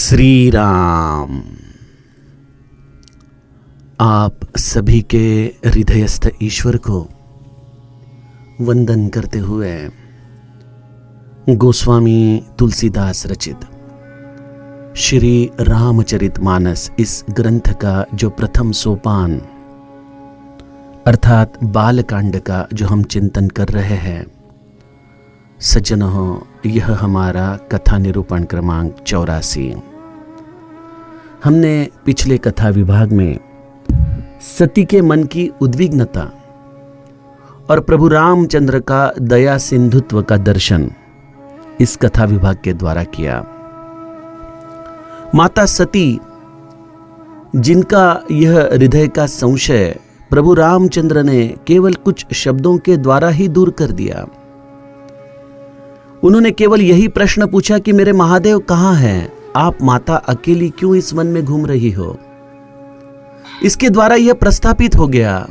श्री राम। आप सभी के हृदयस्थ ईश्वर को वंदन करते हुए गोस्वामी तुलसीदास रचित श्री रामचरितमानस इस ग्रंथ का जो प्रथम सोपान अर्थात बालकांड का जो हम चिंतन कर रहे हैं, सज्जनों, यह हमारा कथा निरूपण क्रमांक 84। हमने पिछले कथा विभाग में सती के मन की उद्विग्नता और प्रभु रामचंद्र का दया सिंधुत्व का दर्शन इस कथा विभाग के द्वारा किया। माता सती, जिनका यह हृदय का संशय प्रभु रामचंद्र ने केवल कुछ शब्दों के द्वारा ही दूर कर दिया। उन्होंने केवल यही प्रश्न पूछा कि मेरे महादेव कहां हैं? आप माता अकेली क्यों इस वन में घूम रही हो? इसके द्वारा यह प्रस्थापित हो गया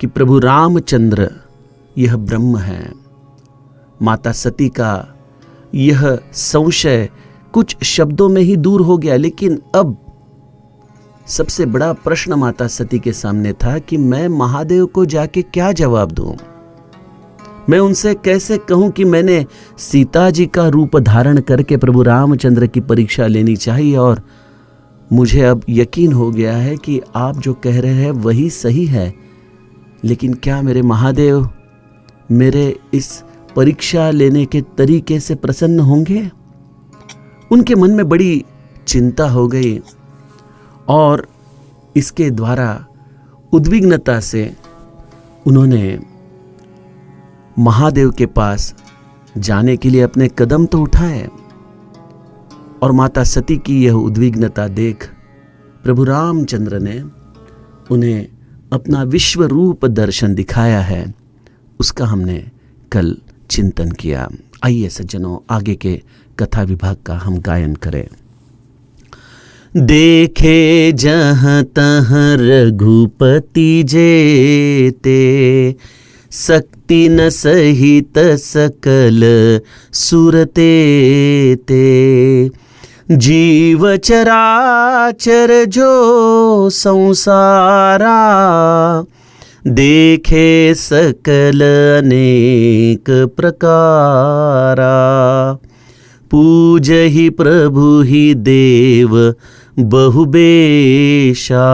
कि प्रभु रामचंद्र यह ब्रह्म है। माता सती का यह संशय कुछ शब्दों में ही दूर हो गया। लेकिन अब सबसे बड़ा प्रश्न माता सती के सामने था कि मैं महादेव को जाके क्या जवाब दूं? मैं उनसे कैसे कहूं कि मैंने सीता जी का रूप धारण करके प्रभु रामचंद्र की परीक्षा लेनी चाहिए और मुझे अब यकीन हो गया है कि आप जो कह रहे हैं वही सही है। लेकिन क्या मेरे महादेव मेरे इस परीक्षा लेने के तरीके से प्रसन्न होंगे? उनके मन में बड़ी चिंता हो गई और इसके द्वारा उद्विग्नता से उन्होंने महादेव के पास जाने के लिए अपने कदम तो उठाए। और माता सती की यह उद्विग्नता देख प्रभु रामचंद्र ने उन्हें अपना विश्व रूप दर्शन दिखाया है। उसका हमने कल चिंतन किया। आइए सज्जनों, आगे के कथा विभाग का हम गायन करें। देखे जहाँ तहाँ रघुपति जेते, शक्ति न सहित सकल सुरते ते। जीव चराचर जो संसारा, देखे सकल अनेक प्रकारा। पूजहि प्रभु ही देव बहुबेशा,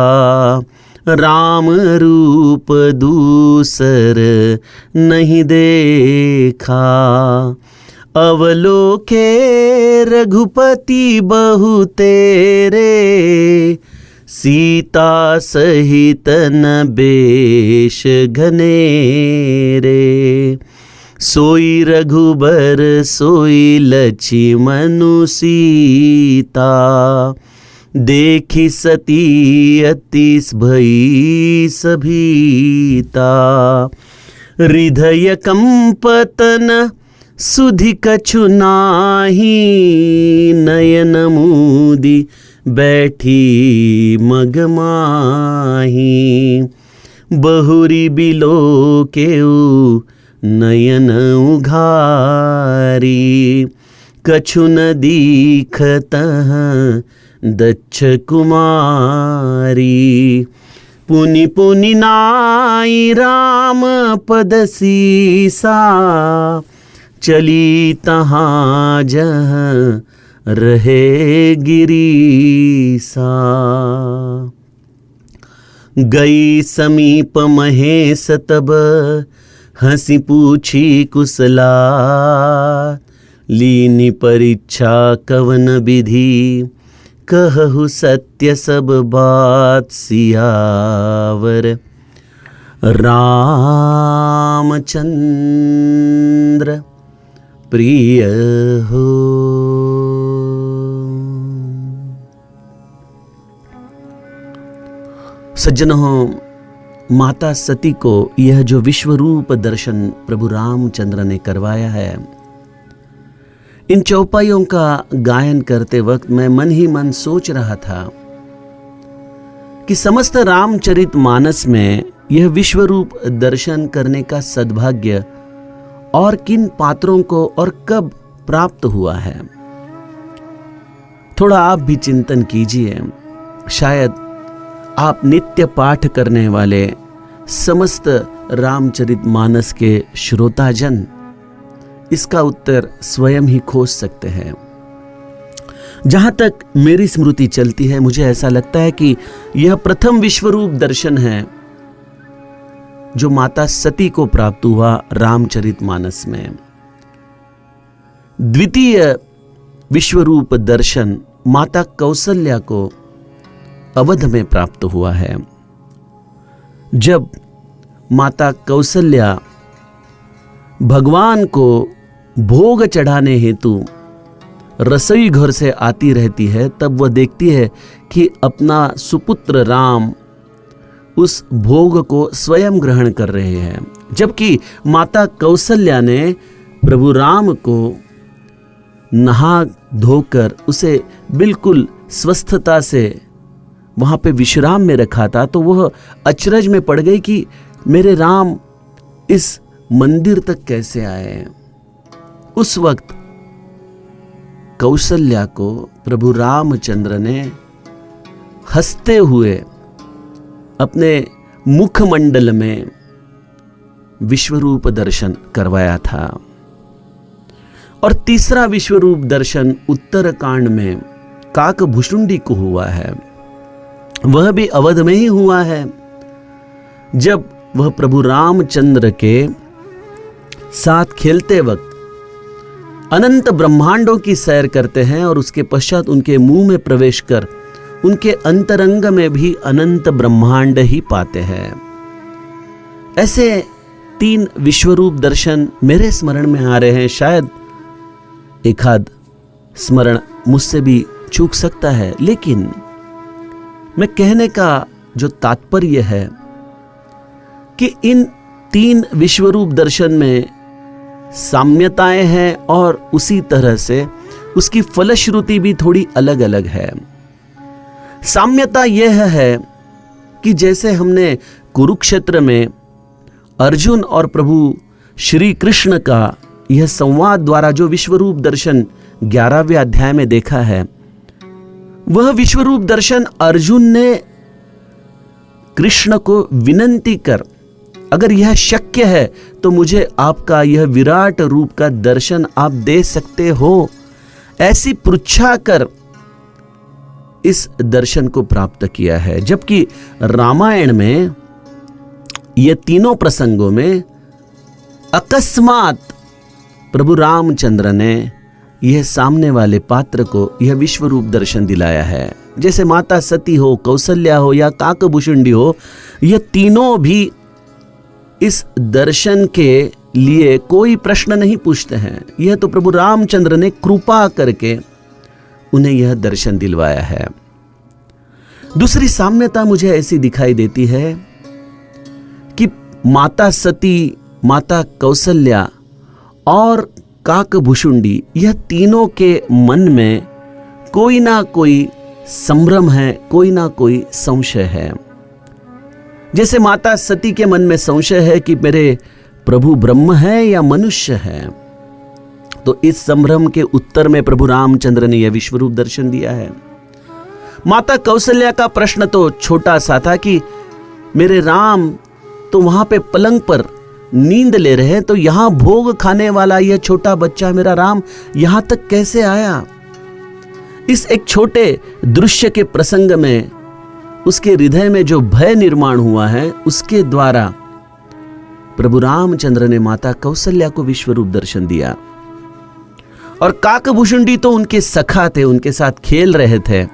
राम रूप दूसर नहीं देखा। अवलोके रघुपति बहु तेरे, सीता सहित न बेश घनेरे। सोई रघुबर सोई लक्ष्मणु सीता, देखी सती अति भई सभीता। हृदय कंपतन सुधि कछु नाही, नयन मूदी बैठी मगमाही। बहुरी बिलो केऊ नयन उघारी, कछु न दीखतः दक्ष कुमारी। पुनि पुनि नाई राम पद सीसा, चली तहाँ जहाँ रहे गिरीसा। गई समीप महेश तब, हंसी पूछी कुशला। लीनी परीक्षा कवन विधि, कहु सत्य सब बात सियावर। रामचंद्र प्रिय हो। सज्जनों, माता सती को यह जो विश्वरूप दर्शन प्रभु रामचंद्र ने करवाया है, इन चौपाइयों का गायन करते वक्त मैं मन ही मन सोच रहा था कि समस्त रामचरितमानस में यह विश्वरूप दर्शन करने का सद्भाग्य और किन पात्रों को और कब प्राप्त हुआ है। थोड़ा आप भी चिंतन कीजिए। शायद आप नित्य पाठ करने वाले समस्त रामचरितमानस के श्रोताजन इसका उत्तर स्वयं ही खोज सकते हैं। जहां तक मेरी स्मृति चलती है, मुझे ऐसा लगता है कि यह प्रथम विश्वरूप दर्शन है जो माता सती को प्राप्त हुआ रामचरितमानस में। द्वितीय विश्वरूप दर्शन माता कौसल्या को अवध में प्राप्त हुआ है, जब माता कौसल्या भगवान को भोग चढ़ाने हेतु रसोई घर से आती रहती है। तब वह देखती है कि अपना सुपुत्र राम उस भोग को स्वयं ग्रहण कर रहे हैं, जबकि माता कौसल्या ने प्रभु राम को नहा धोकर उसे बिल्कुल स्वस्थता से वहां पे विश्राम में रखा था। तो वह अचरज में पड़ गई कि मेरे राम इस मंदिर तक कैसे आए। उस वक्त कौसल्या को प्रभु रामचंद्र ने हंसते हुए अपने मुखमंडल में विश्वरूप दर्शन करवाया था। और तीसरा विश्वरूप दर्शन उत्तरकांड में काकभुशुंडी को हुआ है। वह भी अवध में ही हुआ है, जब वह प्रभु रामचंद्र के साथ खेलते वक्त अनंत ब्रह्मांडों की सैर करते हैं और उसके पश्चात उनके मुंह में प्रवेश कर उनके अंतरंग में भी अनंत ब्रह्मांड ही पाते हैं। ऐसे 3 विश्वरूप दर्शन मेरे स्मरण में आ रहे हैं। शायद एकाध स्मरण मुझसे भी चूक सकता है, लेकिन मैं कहने का जो तात्पर्य है कि इन 3 विश्वरूप दर्शन में साम्यताएं हैं और उसी तरह से उसकी फलश्रुति भी थोड़ी अलग अलग है। साम्यता यह है कि जैसे हमने कुरुक्षेत्र में अर्जुन और प्रभु श्री कृष्ण का यह संवाद द्वारा जो विश्वरूप दर्शन 11वें अध्याय में देखा है, वह विश्वरूप दर्शन अर्जुन ने कृष्ण को विनंती कर, अगर यह शक्य है तो मुझे आपका यह विराट रूप का दर्शन आप दे सकते हो, ऐसी पृच्छा कर इस दर्शन को प्राप्त किया है। जबकि रामायण में ये तीनों प्रसंगों में अकस्मात प्रभु रामचंद्र ने यह सामने वाले पात्र को यह विश्वरूप दर्शन दिलाया है। जैसे माता सती हो, कौसल्या हो या काकभुशुंडी हो, यह तीनों भी इस दर्शन के लिए कोई प्रश्न नहीं पूछते हैं। यह तो प्रभु रामचंद्र ने कृपा करके उन्हें यह दर्शन दिलवाया है। दूसरी साम्यता मुझे ऐसी दिखाई देती है कि माता सती, माता कौसल्या और काकभुशुंडी, यह तीनों के मन में कोई ना कोई संभ्रम है, कोई ना कोई संशय है। जैसे माता सती के मन में संशय है कि मेरे प्रभु ब्रह्म है या मनुष्य है, तो इस संभ्रम के उत्तर में प्रभु रामचंद्र ने यह विश्वरूप दर्शन दिया है। माता कौसल्या का प्रश्न तो छोटा सा था कि मेरे राम तो वहां पे पलंग पर नींद ले रहे हैं, तो यहां भोग खाने वाला यह छोटा बच्चा मेरा राम यहां तक कैसे आया। इस एक छोटे दृश्य के प्रसंग में उसके हृदय में जो भय निर्माण हुआ है, उसके द्वारा प्रभु रामचंद्र ने माता कौसल्या को विश्वरूप दर्शन दिया। और काकभुशुंडी तो उनके सखा थे, उनके साथ खेल रहे थे।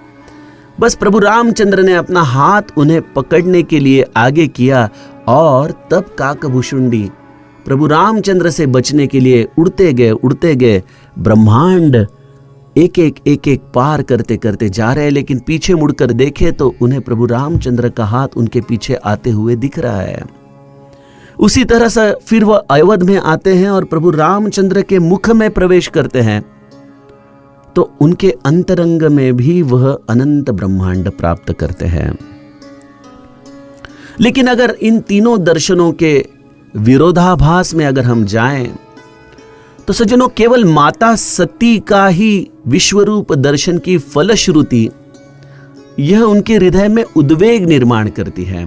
बस प्रभु रामचंद्र ने अपना हाथ उन्हें पकड़ने के लिए आगे किया और तब काकभुशुंडी प्रभु रामचंद्र से बचने के लिए उड़ते गए। ब्रह्मांड एक एक पार करते करते जा रहे हैं, लेकिन पीछे मुड़कर देखे तो उन्हें प्रभु रामचंद्र का हाथ उनके पीछे आते हुए दिख रहा है। उसी तरह से फिर वह अवध में आते हैं और प्रभु रामचंद्र के मुख में प्रवेश करते हैं, तो उनके अंतरंग में भी वह अनंत ब्रह्मांड प्राप्त करते हैं। लेकिन अगर इन तीनों दर्शनों के विरोधाभास में अगर हम जाएं, तो सज्जनों, केवल माता सती का ही विश्वरूप दर्शन की फलश्रुति यह उनके हृदय में उद्वेग निर्माण करती है,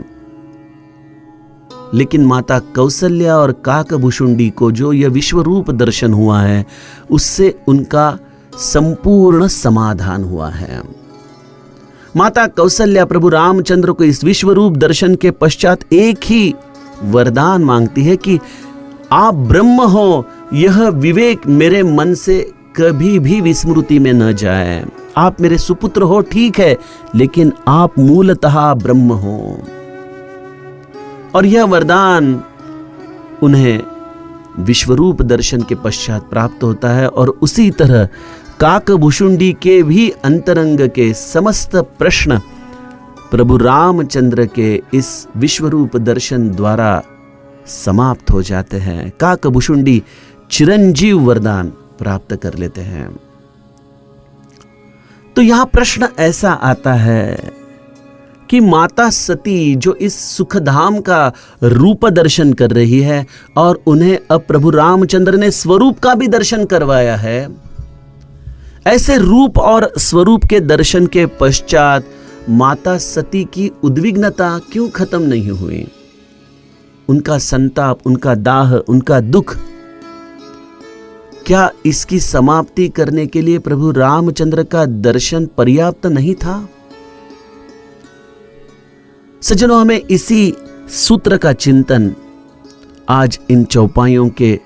लेकिन माता कौसल्या और काकभुशुंडी को जो यह विश्वरूप दर्शन हुआ है, उससे उनका संपूर्ण समाधान हुआ है। माता कौसल्या प्रभु रामचंद्र को इस विश्वरूप दर्शन के पश्चात एक ही वरदान मांगती है कि आप ब्रह्म हो, यह विवेक मेरे मन से कभी भी विस्मृति में न जाए। आप मेरे सुपुत्र हो, ठीक है, लेकिन आप मूलतः ब्रह्म हो। और यह वरदान उन्हें विश्वरूप दर्शन के पश्चात प्राप्त होता है। और उसी तरह काकभुशुंडी के भी अंतरंग के समस्त प्रश्न प्रभु रामचंद्र के इस विश्वरूप दर्शन द्वारा समाप्त हो जाते हैं। काकभुशुंडी चिरंजीव वरदान प्राप्त कर लेते हैं। तो यहां प्रश्न ऐसा आता है कि माता सती जो इस सुखधाम का रूप दर्शन कर रही है और उन्हें अब प्रभु रामचंद्र ने स्वरूप का भी दर्शन करवाया है, ऐसे रूप और स्वरूप के दर्शन के पश्चात माता सती की उद्विग्नता क्यों खत्म नहीं हुई? उनका संताप, उनका दाह, उनका दुख, क्या इसकी समाप्ति करने के लिए प्रभु रामचंद्र का दर्शन पर्याप्त नहीं था? सज्जनों, हमें इसी सूत्र का चिंतन आज इन चौपाइयों के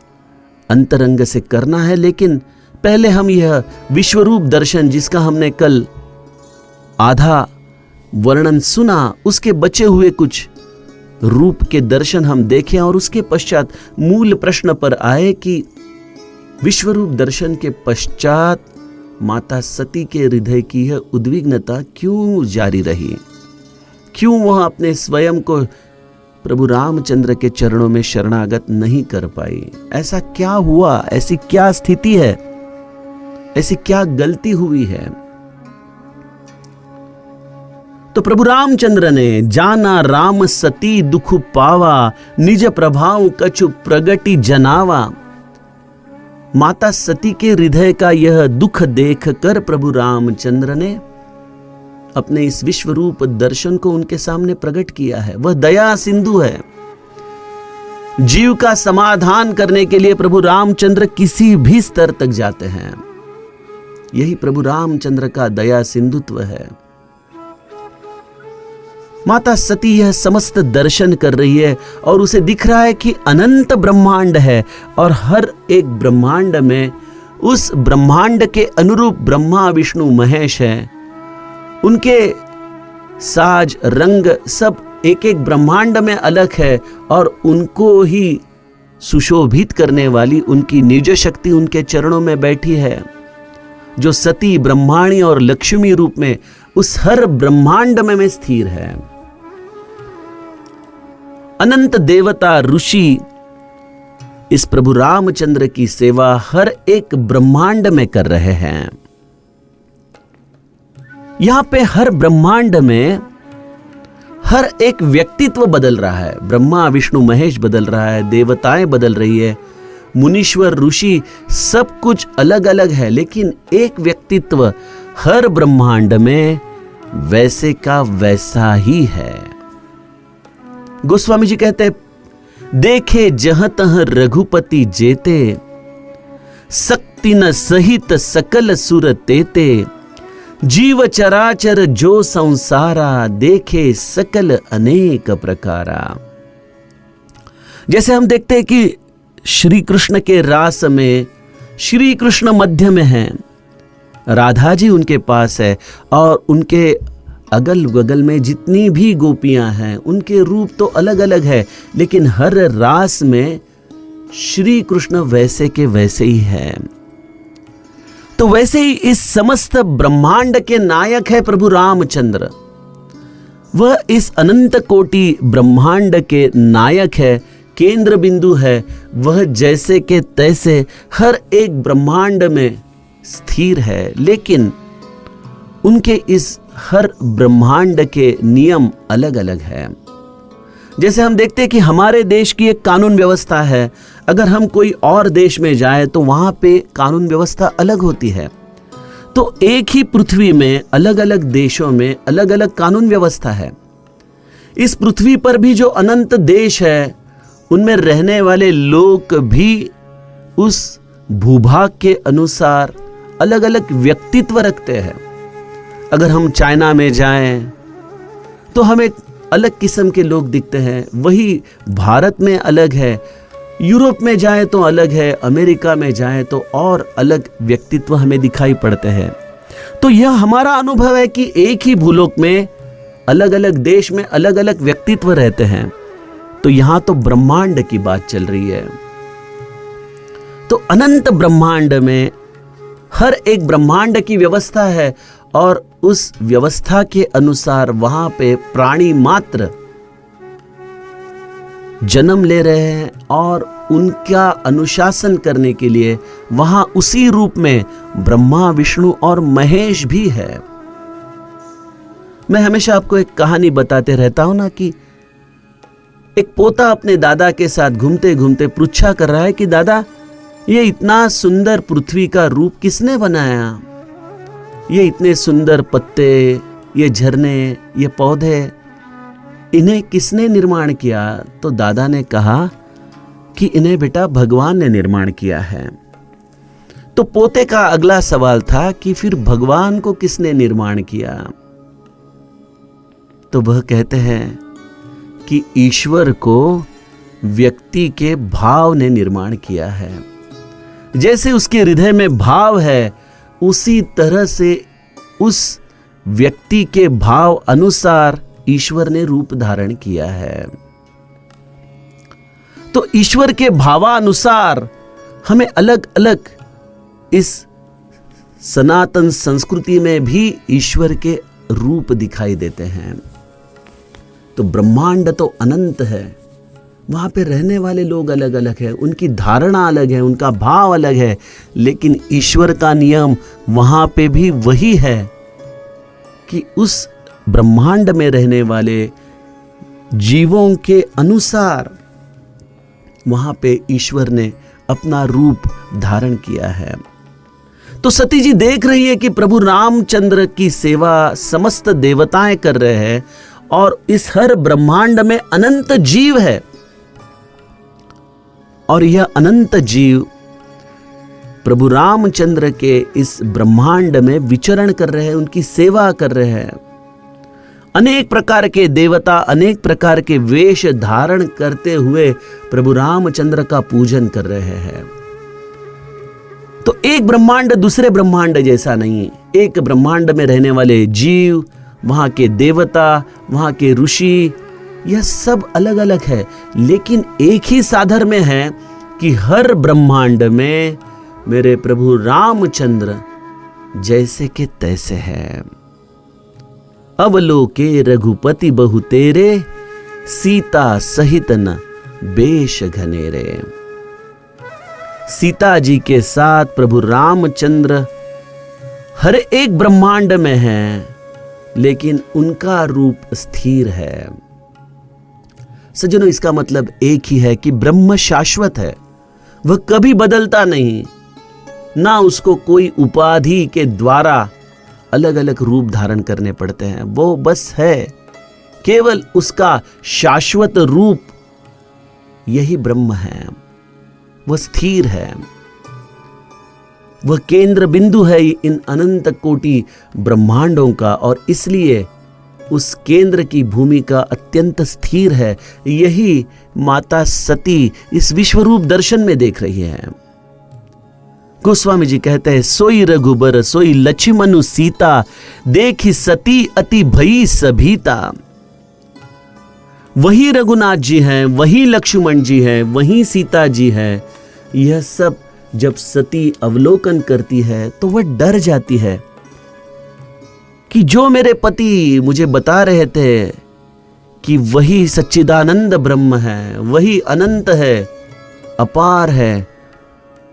अंतरंग से करना है। लेकिन पहले हम यह विश्वरूप दर्शन, जिसका हमने कल आधा वर्णन सुना, उसके बचे हुए कुछ रूप के दर्शन हम देखें और उसके पश्चात मूल प्रश्न पर आए कि विश्वरूप दर्शन के पश्चात माता सती के हृदय की यह उद्विग्नता क्यों जारी रही? क्यों वह अपने स्वयं को प्रभु रामचंद्र के चरणों में शरणागत नहीं कर पाई? ऐसा क्या हुआ? ऐसी क्या स्थिति है? ऐसी क्या गलती हुई है? तो प्रभु रामचंद्र ने जाना राम सती दुख पावा, निज प्रभाव कछु प्रगति जनावा। माता सती के हृदय का यह दुख देखकर प्रभु रामचंद्र ने अपने इस विश्वरूप दर्शन को उनके सामने प्रकट किया है। वह दया सिंधु है। जीव का समाधान करने के लिए प्रभु रामचंद्र किसी भी स्तर तक जाते हैं। यही प्रभु रामचंद्र का दया सिंधुत्व है। माता सती यह समस्त दर्शन कर रही है और उसे दिख रहा है कि अनंत ब्रह्मांड है और हर एक ब्रह्मांड में उस ब्रह्मांड के अनुरूप ब्रह्मा विष्णु महेश है। उनके साज रंग सब एक एक ब्रह्मांड में अलग है और उनको ही सुशोभित करने वाली उनकी निज शक्ति उनके चरणों में बैठी है, जो सती ब्रह्माणी और लक्ष्मी रूप में उस हर ब्रह्मांड में स्थिर है। अनंत देवता ऋषि इस प्रभु रामचंद्र की सेवा हर एक ब्रह्मांड में कर रहे हैं। यहां पे हर ब्रह्मांड में हर एक व्यक्तित्व बदल रहा है। ब्रह्मा विष्णु महेश बदल रहा है, देवताएं बदल रही है, मुनीश्वर ऋषि, सब कुछ अलग अलग है, लेकिन एक व्यक्तित्व हर ब्रह्मांड में वैसे का वैसा ही है। गोस्वामी जी कहते हैं, देखे जहाँ तहाँ रघुपति जेते, शक्ति न सहित सकल सुर तेते, जीव चराचर जो संसारा, देखे सकल अनेक प्रकारा। जैसे हम देखते हैं कि श्री कृष्ण के रास में श्री कृष्ण मध्य में हैं, राधा जी उनके पास है और उनके अगल बगल में जितनी भी गोपियां हैं उनके रूप तो अलग अलग है, लेकिन हर रास में श्री कृष्ण वैसे के वैसे ही है। तो वैसे ही इस समस्त ब्रह्मांड के नायक है प्रभु रामचंद्र। वह इस अनंत कोटि ब्रह्मांड के नायक है, केंद्र बिंदु है। वह जैसे के तैसे हर एक ब्रह्मांड में स्थिर है, लेकिन उनके इस हर ब्रह्मांड के नियम अलग अलग हैं। जैसे हम देखते हैं कि हमारे देश की एक कानून व्यवस्था है, अगर हम कोई और देश में जाए तो वहां पे कानून व्यवस्था अलग होती है। तो एक ही पृथ्वी में अलग अलग देशों में अलग अलग कानून व्यवस्था है। इस पृथ्वी पर भी जो अनंत देश है, उनमें रहने वाले लोग भी उस भूभाग के अनुसार अलग अलग व्यक्तित्व रखते हैं। अगर हम चाइना में जाएं तो हमें अलग किस्म के लोग दिखते हैं, वही भारत में अलग है, यूरोप में जाएं तो अलग है, अमेरिका में जाएं तो और अलग व्यक्तित्व हमें दिखाई पड़ते हैं। तो यह हमारा अनुभव है कि एक ही भूलोक में अलग अलग देश में अलग अलग व्यक्तित्व रहते हैं। तो यहां तो ब्रह्मांड की बात चल रही है। तो अनंत ब्रह्मांड में हर एक ब्रह्मांड की व्यवस्था है और उस व्यवस्था के अनुसार वहां पे प्राणी मात्र जन्म ले रहे हैं और उनका अनुशासन करने के लिए वहां उसी रूप में ब्रह्मा, विष्णु और महेश भी है। मैं हमेशा आपको एक कहानी बताते रहता हूं ना कि एक पोता अपने दादा के साथ घूमते घूमते पूछा कर रहा है कि दादा, ये इतना सुंदर पृथ्वी का रूप किसने बनाया? ये इतने सुंदर पत्ते, ये झरने, ये पौधे, इन्हें किसने निर्माण किया? तो दादा ने कहा कि इन्हें बेटा भगवान ने निर्माण किया है। तो पोते का अगला सवाल था कि फिर भगवान को किसने निर्माण किया? तो वह कहते हैं कि ईश्वर को व्यक्ति के भाव ने निर्माण किया है। जैसे उसके हृदय में भाव है, उसी तरह से उस व्यक्ति के भाव अनुसार ईश्वर ने रूप धारण किया है। तो ईश्वर के भावानुसार हमें अलग अलग इस सनातन संस्कृति में भी ईश्वर के रूप दिखाई देते हैं। तो ब्रह्मांड तो अनंत है, वहां पे रहने वाले लोग अलग अलग हैं, उनकी धारणा अलग है, उनका भाव अलग है, लेकिन ईश्वर का नियम वहां पे भी वही है कि उस ब्रह्मांड में रहने वाले जीवों के अनुसार वहां पे ईश्वर ने अपना रूप धारण किया है। तो सती जी देख रही है कि प्रभु रामचंद्र की सेवा समस्त देवताएं कर रहे हैं और इस हर ब्रह्मांड में अनंत जीव है और यह अनंत जीव प्रभु रामचंद्र के इस ब्रह्मांड में विचरण कर रहे हैं, उनकी सेवा कर रहे हैं। अनेक प्रकार के देवता अनेक प्रकार के वेश धारण करते हुए प्रभु रामचंद्र का पूजन कर रहे हैं। तो एक ब्रह्मांड दूसरे ब्रह्मांड जैसा नहीं। एक ब्रह्मांड में रहने वाले जीव, वहां के देवता, वहां के ऋषि, यह सब अलग अलग है, लेकिन एक ही साधर में है कि हर ब्रह्मांड में मेरे प्रभु रामचंद्र जैसे के तैसे है। अवलोके रघुपति बहु तेरे, सीता सहित न बेश घनेरे। सीता जी के साथ प्रभु रामचंद्र हर एक ब्रह्मांड में है, लेकिन उनका रूप स्थिर है। सज्जनों, इसका मतलब एक ही है कि ब्रह्म शाश्वत है, वह कभी बदलता नहीं, ना उसको कोई उपाधि के द्वारा अलग अलग रूप धारण करने पड़ते हैं। वो बस है, केवल उसका शाश्वत रूप यही ब्रह्म है। वह स्थिर है, वह केंद्र बिंदु है इन अनंत कोटि ब्रह्मांडों का, और इसलिए उस केंद्र की भूमिका अत्यंत स्थिर है। यही माता सती इस विश्वरूप दर्शन में देख रही है। गोस्वामी जी कहते हैं, सोई रघुबर सोई लक्ष्मणु सीता, देखी सती अति भई सभीता। वही रघुनाथ जी हैं, वही लक्ष्मण जी हैं, वही सीता जी हैं। यह सब जब सती अवलोकन करती है तो वह डर जाती है कि जो मेरे पति मुझे बता रहे थे कि वही सच्चिदानंद ब्रह्म है, वही अनंत है, अपार है,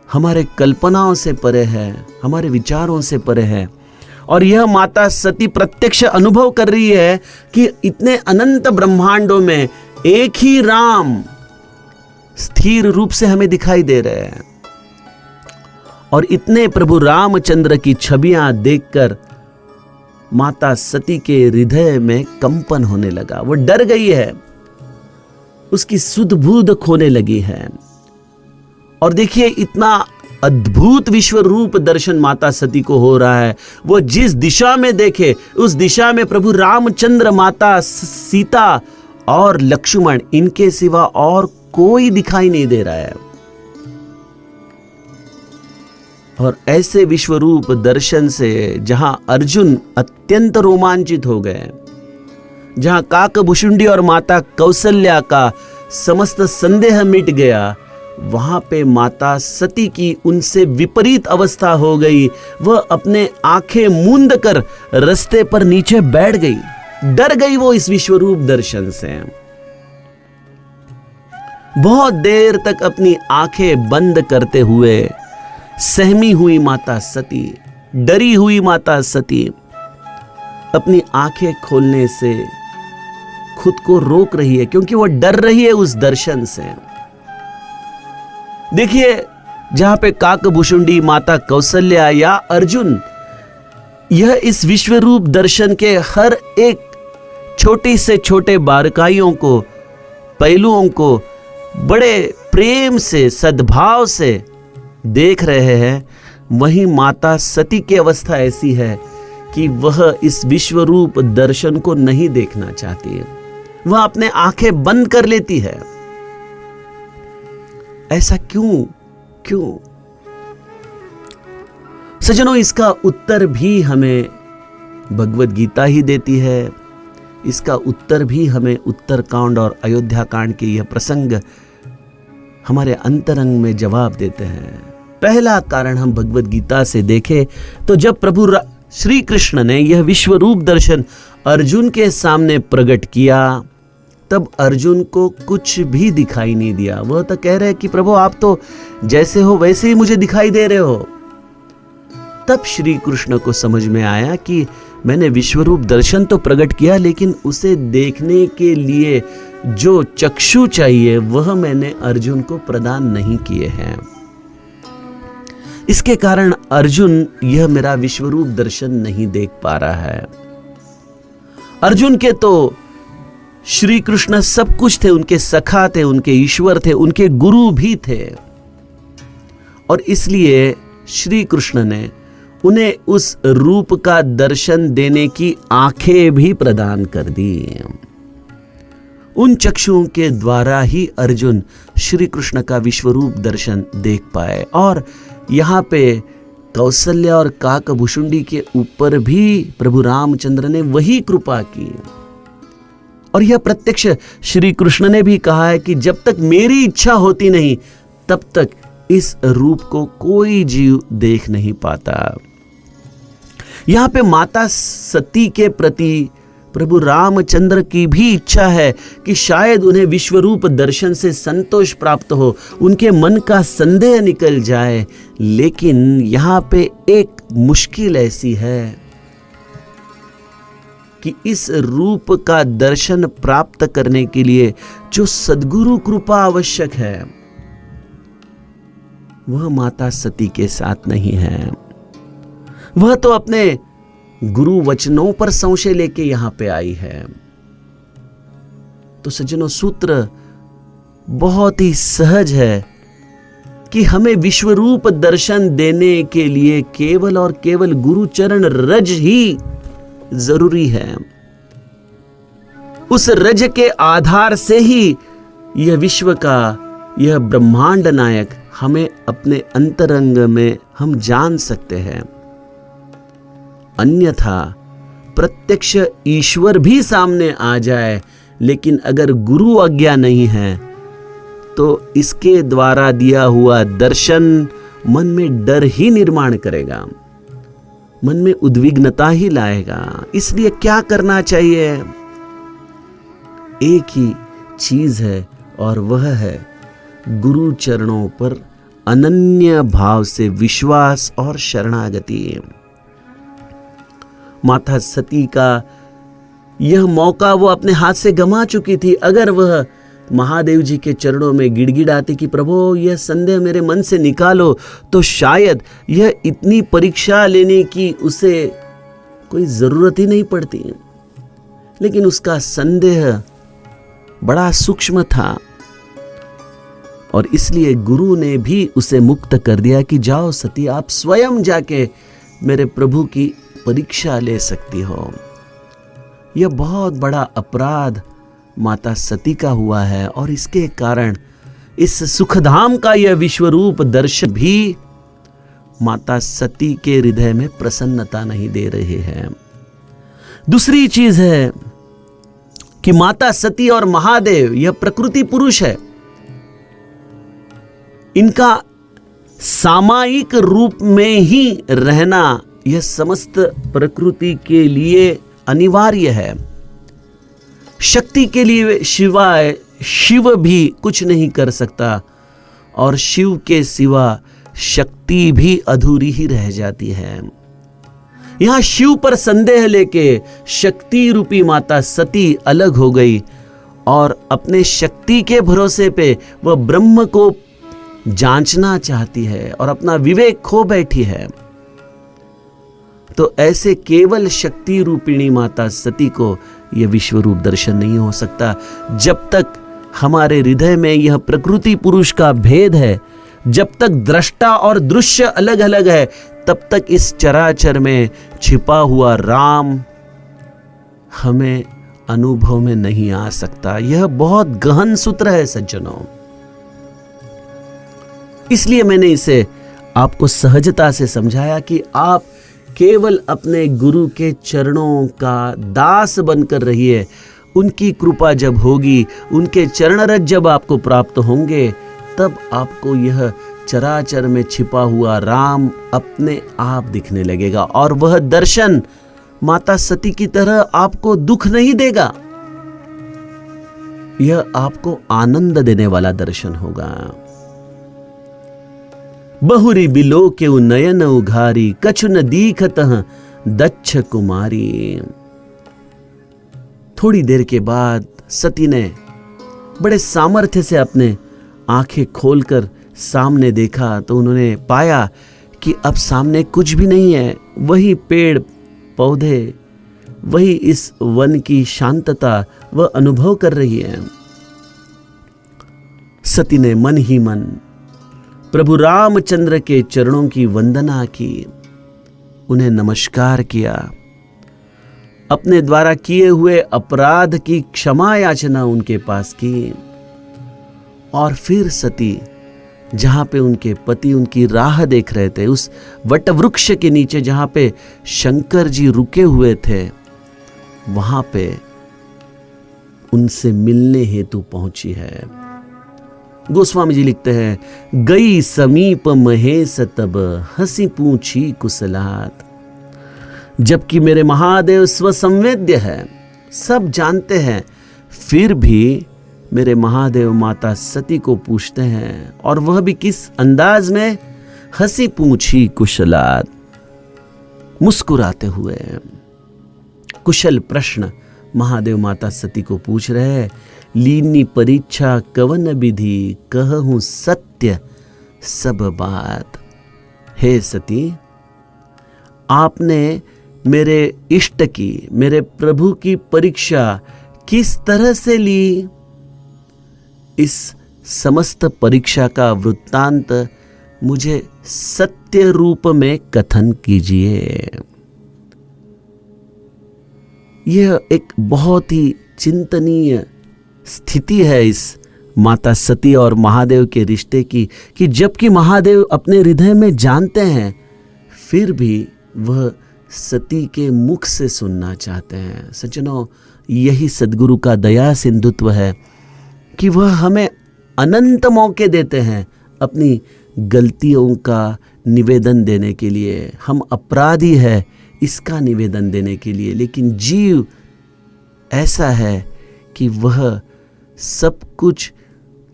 हमारे कल्पनाओं से परे है, हमारे विचारों से परे है। और यह माता सती प्रत्यक्ष अनुभव कर रही है कि इतने अनंत ब्रह्मांडों में एक ही राम स्थिर रूप से हमें दिखाई दे रहे हैं। और इतने प्रभु रामचंद्र की छवियां देखकर माता सती के हृदय में कंपन होने लगा। वो डर गई है, उसकी सुध बुध खोने लगी है। और देखिए इतना अद्भुत विश्व रूप दर्शन माता सती को हो रहा है। वो जिस दिशा में देखे उस दिशा में प्रभु रामचंद्र, माता सीता और लक्ष्मण, इनके सिवा और कोई दिखाई नहीं दे रहा है। और ऐसे विश्व रूप दर्शन से जहां अर्जुन अत्यंत रोमांचित हो गए, जहां काकभुशुंडी और माता कौशल्या का समस्त संदेह मिट गया, वहां पे माता सती की उनसे विपरीत अवस्था हो गई। वह अपने आंखें मूंद कर रास्ते पर नीचे बैठ गई। डर गई वो इस विश्वरूप दर्शन से। बहुत देर तक अपनी आंखें बंद करते हुए सहमी हुई माता सती, डरी हुई माता सती अपनी आंखें खोलने से खुद को रोक रही है, क्योंकि वो डर रही है उस दर्शन से। देखिए जहां पे काकभुशुंडी, माता कौशल्या या अर्जुन, यह इस विश्वरूप दर्शन के हर एक छोटे से छोटे बारीकाइयों को, पहलुओं को बड़े प्रेम से, सद्भाव से देख रहे हैं, वहीं माता सती की अवस्था ऐसी है कि वह इस विश्वरूप दर्शन को नहीं देखना चाहती है। वह अपने आंखें बंद कर लेती है। ऐसा क्यों? सज्जनों, इसका उत्तर भी हमें भगवद गीता ही देती है। इसका उत्तर भी हमें उत्तरकांड और अयोध्या कांड के यह प्रसंग हमारे अंतरंग में जवाब देते हैं। पहला कारण हम भगवद गीता से देखें तो जब प्रभु श्री कृष्ण ने यह विश्वरूप दर्शन अर्जुन के सामने प्रकट किया, तब अर्जुन को कुछ भी दिखाई नहीं दिया। वह तो कह रहे कि प्रभु आप तो जैसे हो वैसे ही मुझे दिखाई दे रहे हो। तब श्री कृष्ण को समझ में आया कि मैंने विश्वरूप दर्शन तो प्रकट किया, लेकिन उसे देखने के लिए जो चक्षु चाहिए वह मैंने अर्जुन को प्रदान नहीं किए हैं। इसके कारण अर्जुन यह मेरा विश्वरूप दर्शन नहीं देख पा रहा है। अर्जुन के तो श्री कृष्ण सब कुछ थे, उनके सखा थे, उनके ईश्वर थे, उनके गुरु भी थे। और इसलिए श्री कृष्ण ने उन्हें उस रूप का दर्शन देने की आंखें भी प्रदान कर दी। उन चक्षुओं के द्वारा ही अर्जुन श्री कृष्ण का विश्वरूप दर्शन देख पाए। और यहाँ पे कौशल्या और काकभुशुंडी के ऊपर भी प्रभु रामचंद्र ने वही कृपा की। और यह प्रत्यक्ष श्री कृष्ण ने भी कहा है कि जब तक मेरी इच्छा होती नहीं तब तक इस रूप को कोई जीव देख नहीं पाता। यहां पे माता सती के प्रति प्रभु रामचंद्र की भी इच्छा है कि शायद उन्हें विश्वरूप दर्शन से संतोष प्राप्त हो, उनके मन का संदेह निकल जाए। लेकिन यहां पे एक मुश्किल ऐसी है कि इस रूप का दर्शन प्राप्त करने के लिए जो सद्गुरु कृपा आवश्यक है वह माता सती के साथ नहीं है। वह तो अपने गुरु वचनों पर संशय लेके यहां पे आई है। तो सज्जनों, सूत्र बहुत ही सहज है कि हमें विश्वरूप दर्शन देने के लिए केवल और केवल गुरु चरण रज ही जरूरी है। उस रज के आधार से ही यह विश्व का, यह ब्रह्मांड नायक हमें अपने अंतरंग में हम जान सकते हैं। अन्यथा प्रत्यक्ष ईश्वर भी सामने आ जाए, लेकिन अगर गुरु आज्ञा नहीं है तो इसके द्वारा दिया हुआ दर्शन मन में डर ही निर्माण करेगा, मन में उद्विग्नता ही लाएगा। इसलिए क्या करना चाहिए? एक ही चीज है और वह है गुरु चरणों पर अनन्य भाव से विश्वास और शरणागति। माता सती का यह मौका वो अपने हाथ से गंवा चुकी थी। अगर वह महादेव जी के चरणों में गिड़गिड़ाते कि प्रभु यह संदेह मेरे मन से निकालो, तो शायद यह इतनी परीक्षा लेने की उसे कोई जरूरत ही नहीं पड़ती। लेकिन उसका संदेह बड़ा सूक्ष्म था और इसलिए गुरु ने भी उसे मुक्त कर दिया कि जाओ सती, आप स्वयं जाके मेरे प्रभु की परीक्षा ले सकती हो। यह बहुत बड़ा अपराध माता सती का हुआ है और इसके कारण इस सुखधाम का यह विश्वरूप दर्शन भी माता सती के हृदय में प्रसन्नता नहीं दे रहे हैं। दूसरी चीज है कि माता सती और महादेव यह प्रकृति पुरुष है, इनका सामायिक रूप में ही रहना यह समस्त प्रकृति के लिए अनिवार्य है। शक्ति के लिए शिव भी कुछ नहीं कर सकता और शिव के सिवा शक्ति भी अधूरी ही रह जाती है। यहां शिव पर संदेह लेके शक्ति रूपी माता सती अलग हो गई और अपने शक्ति के भरोसे पे वह ब्रह्म को जांचना चाहती है और अपना विवेक खो बैठी है। तो ऐसे केवल शक्ति रूपिणी माता सती को यह विश्वरूप दर्शन नहीं हो सकता। जब तक हमारे हृदय में यह प्रकृति पुरुष का भेद है, जब तक दृष्टा और दृश्य अलग अलग है, तब तक इस चराचर में छिपा हुआ राम हमें अनुभव में नहीं आ सकता। यह बहुत गहन सूत्र है सज्जनों, इसलिए मैंने इसे आपको सहजता से समझाया कि आप केवल अपने गुरु के चरणों का दास बनकर रहिए। उनकी कृपा जब होगी, उनके चरण रज जब आपको प्राप्त होंगे, तब आपको यह चराचर में छिपा हुआ राम अपने आप दिखने लगेगा और वह दर्शन माता सती की तरह आपको दुख नहीं देगा, यह आपको आनंद देने वाला दर्शन होगा। बहुरी बिलो के नयन उघारी, कछु न दीखतः दक्ष कुमारी। थोड़ी देर के बाद सती ने बड़े सामर्थ्य से अपने आंखें खोलकर सामने देखा तो उन्होंने पाया कि अब सामने कुछ भी नहीं है। वही पेड़ पौधे, वही इस वन की शांतता वह अनुभव कर रही है। सती ने मन ही मन प्रभु रामचंद्र के चरणों की वंदना की, उन्हें नमस्कार किया, अपने द्वारा किए हुए अपराध की क्षमा याचना उनके पास की और फिर सती जहां पे उनके पति उनकी राह देख रहे थे, उस वट वृक्ष के नीचे जहां पे शंकर जी रुके हुए थे, वहां पे उनसे मिलने हेतु पहुंची है। गोस्वामी जी लिखते हैं, गई समीप महेश तब हंसी पूछी कुशलात। जबकि मेरे महादेव स्वसंवेद्य है, सब जानते हैं, फिर भी मेरे महादेव माता सती को पूछते हैं और वह भी किस अंदाज में, हंसी पूछी कुशलात, मुस्कुराते हुए। कुशल प्रश्न महादेव माता सती को पूछ रहे हैं। लीनी परीक्षा कवन विधि, कहूं सत्य सब बात। हे सती, आपने मेरे इष्ट की, मेरे प्रभु की परीक्षा किस तरह से ली, इस समस्त परीक्षा का वृत्तांत मुझे सत्य रूप में कथन कीजिए। यह एक बहुत ही चिंतनीय स्थिति है इस माता सती और महादेव के रिश्ते की, कि जबकि महादेव अपने हृदय में जानते हैं, फिर भी वह सती के मुख से सुनना चाहते हैं। सज्जनों, यही सद्गुरु का दया सिंधुत्व है कि वह हमें अनंत मौके देते हैं अपनी गलतियों का निवेदन देने के लिए। हम अपराधी है इसका निवेदन देने के लिए, लेकिन जीव ऐसा है कि वह सब कुछ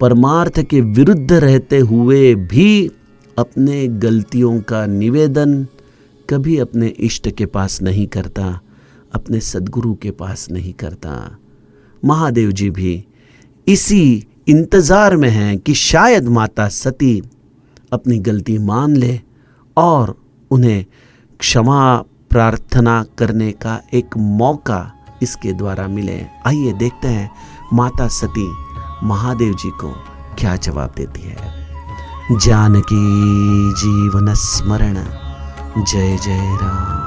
परमार्थ के विरुद्ध रहते हुए भी अपने गलतियों का निवेदन कभी अपने इष्ट के पास नहीं करता, अपने सद्गुरु के पास नहीं करता। महादेव जी भी इसी इंतजार में हैं कि शायद माता सती अपनी गलती मान ले और उन्हें क्षमा प्रार्थना करने का एक मौका इसके द्वारा मिले। आइए देखते हैं माता सती महादेव जी को क्या जवाब देती है। जानकी जीवन स्मरण, जय जय राम।